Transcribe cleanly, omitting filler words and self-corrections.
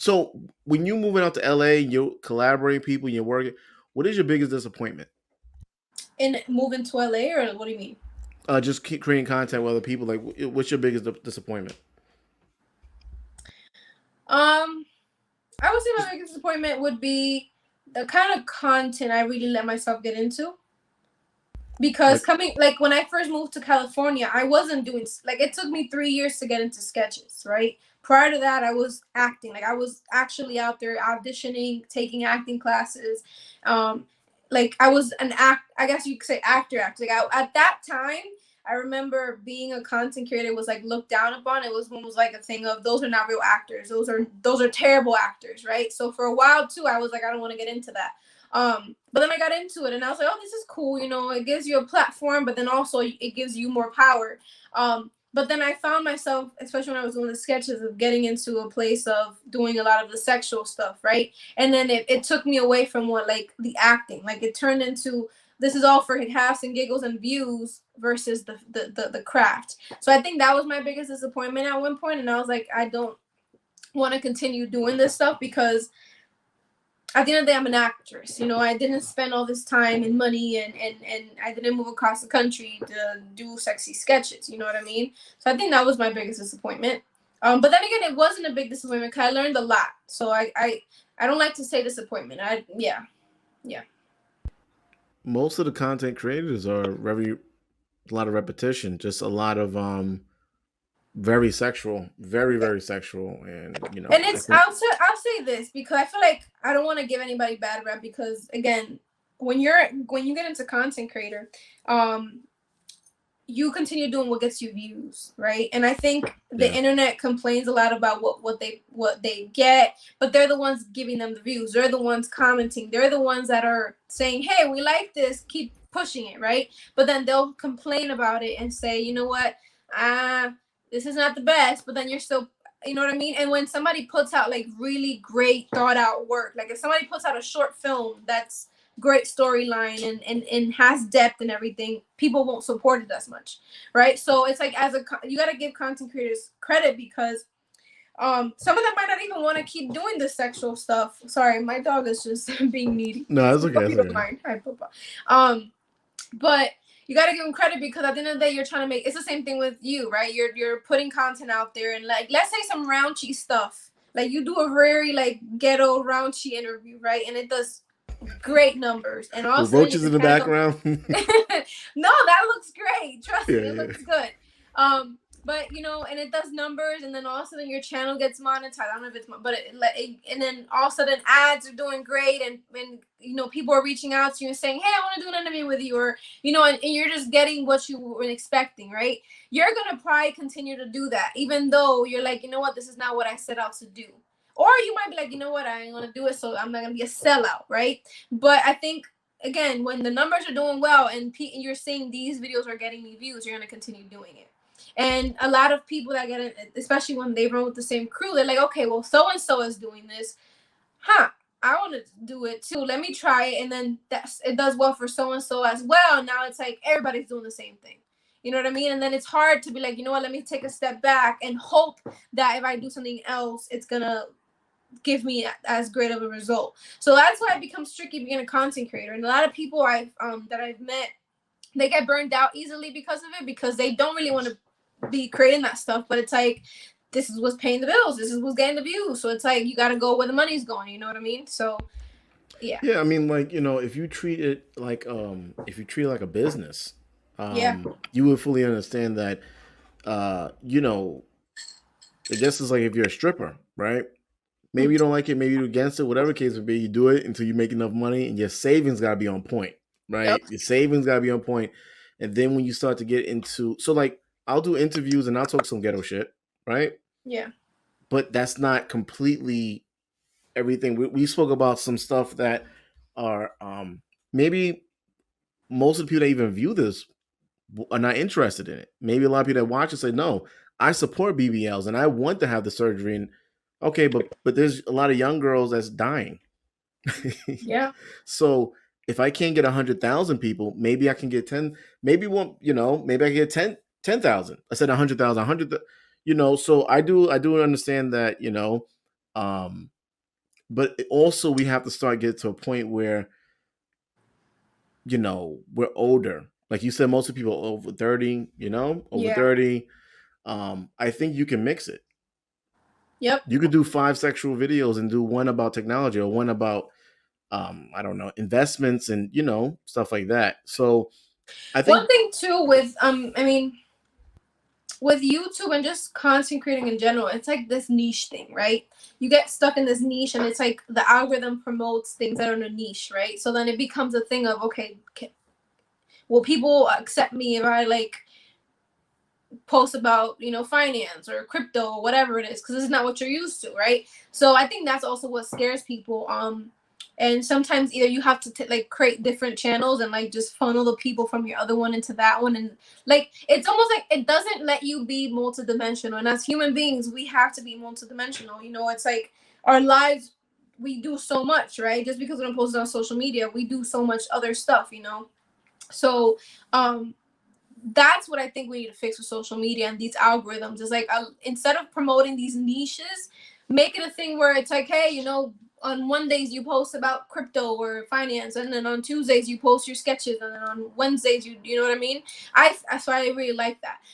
So when you moving out to LA, you're collaborating people, you're working. What is your biggest disappointment? In moving to LA, or what do you mean? Just keep creating content with other people. Like, what's your biggest disappointment? Um, I would say my biggest disappointment would be the kind of content I really let myself get into. Because Like, coming, like when I first moved to California, I wasn't doing, like, it took me 3 years to get into sketches, right? Prior to that, I was acting. Like, I was actually out there auditioning, taking acting classes. Um, like, I was an I guess you could say actor. Like, at that time, I remember being a content creator was like looked down upon. It was when it was like a thing of those are not real actors. Those are terrible actors, right? So for a while too, I was like, I don't want to get into that. But then I got into it and I was like, oh, this is cool. You know, it gives you a platform, but then also it gives you more power. But then I found myself, especially when I was doing the sketches, of getting into a place of doing a lot of the sexual stuff, right? And then it took me away from what, like, the acting. Like, it turned into this is all for laughs and giggles and views versus the craft. So I think that was my biggest disappointment at one point, and I was like, I don't want to continue doing this stuff because at the end of the day, I'm an actress. You know, I didn't spend all this time and money and I didn't move across the country to do sexy sketches. You know what I mean? So I think that was my biggest disappointment. But then again, it wasn't a big disappointment because I learned a lot. So I don't like to say disappointment. Yeah. most of the content creators are very a lot of repetition, just a lot of very sexual, very sexual, and And I it's think I'll say this because I feel like I don't want to give anybody bad rep because again, when you get into content creator, um, you continue doing what gets you views, right? And I think the yeah, internet complains a lot about what they get, but they're the ones giving them the views. They're the ones commenting. They're the ones that are saying, "Hey, we like this. Keep pushing it," right? But then they'll complain about it and say, "You know what? Ah, this is not the best." But then you're still, you know what I mean? And when somebody puts out like really great thought out work, like if somebody puts out a short film that's great storyline and has depth and everything, people won't support it as much, right? So it's like you got to give content creators credit because some of them might not even want to keep doing the sexual stuff. Sorry, my dog is just being needy. no, that's okay, Hope that's you don't okay. mind. Hi, Papa. But you got to give them credit because at the end of the day, you're trying to make. It's the same thing with you, right? You're putting content out there, and like let's say some raunchy stuff. Like you do a very like ghetto raunchy interview, right? And it does great numbers, and all of a With sudden your roaches in the channel. background. No, that looks great. Trust Yeah, me, it yeah. looks good. But and it does numbers, and then all of a sudden your channel gets monetized. I don't know if it's, but and then all of a sudden ads are doing great, and people are reaching out to you and saying, "Hey, I want to do an interview with you," or and you're just getting what you were expecting, right? You're gonna probably continue to do that, even though you're like, you know what, this is not what I set out to do. Or you might be like, you know what, I ain't gonna do it, so I'm not gonna be a sellout, right? But I think again, when the numbers are doing well and you're seeing these videos are getting me views, you're gonna continue doing it. And a lot of people that get it, especially when they run with the same crew, they're like, okay, well, so and so is doing this, huh? I want to do it too. Let me try it, and then it does well for so and so as well. Now it's like everybody's doing the same thing. You know what I mean? And then it's hard to be like, you know what? Let me take a step back and hope that if I do something else, it's gonna give me as great of a result. So that's why it becomes tricky being a content creator. And a lot of people I've met, they get burned out easily because of it because they don't really want to be creating that stuff. But it's like this is what's paying the bills. This is what's getting the views. So it's like you got to go where the money's going. You know what I mean? So yeah, Yeah, I mean, like if you treat it like a business, yeah, you would fully understand that. I guess it's like if you're a stripper, right? Maybe you don't like it, maybe you're against it, whatever case would be, you do it until you make enough money, and your savings gotta be on point, yep, right? Your savings gotta be on point, and then when you start to get into, so like I'll do interviews and I'll talk some ghetto shit, right? yeah, But that's not completely everything. We spoke about some stuff that are maybe most of the people that even view this are not interested in it. Maybe a lot of people that watch it say, "No, I support BBLs and I want to have the surgery." And okay, but there's a lot of young girls that's dying. yeah, So if I can't get 100,000 people, maybe I can get 10. Maybe won't. Maybe I can get 10,000. I said 100,000, 100. So I do understand that. Um, but also we have to start getting to a point where, we're older. Like you said, most of people are over 30, over Yeah. 30. I think you can mix it. Yep. You could do 5 sexual videos and do one about technology or one about, I don't know, investments and, stuff like that. So I One think, thing too with I mean, with YouTube and just content creating in general, it's like this niche thing, right? You get stuck in this niche, and it's like the algorithm promotes things that are in a niche, right? So then it becomes a thing of, okay, will people accept me if I like post about, finance or crypto or whatever it is, because this is not what you're used to, right? So I think that's also what scares people. And sometimes either you have to like create different channels and like just funnel the people from your other one into that one, and like it's almost like it doesn't let you be multidimensional. And as human beings, we have to be multidimensional. It's like our lives, we do so much, right? Just because we don't post it on social media, we do so much other stuff. So that's what I think we need to fix with social media and these algorithms. Is like, instead of promoting these niches, make it a thing where it's like, hey, on Mondays you post about crypto or finance, and then on Tuesdays you post your sketches, and then on Wednesdays you know what I mean. So I really like that.